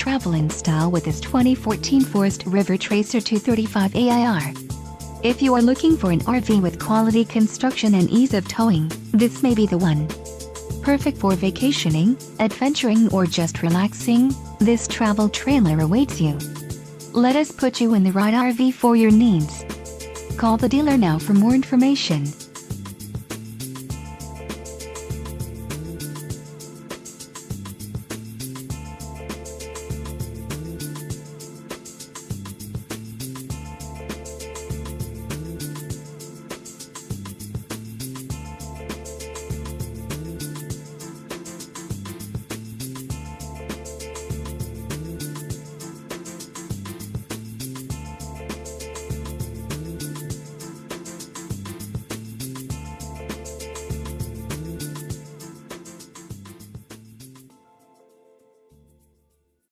travel in style with this 2014 Forest River Tracer 235 AIR. If you are looking for an RV with quality construction and ease of towing, this may be the one. Perfect for vacationing, adventuring, or just relaxing, this travel trailer awaits you. Let us put you in the right RV for your needs. Call the dealer now for more information.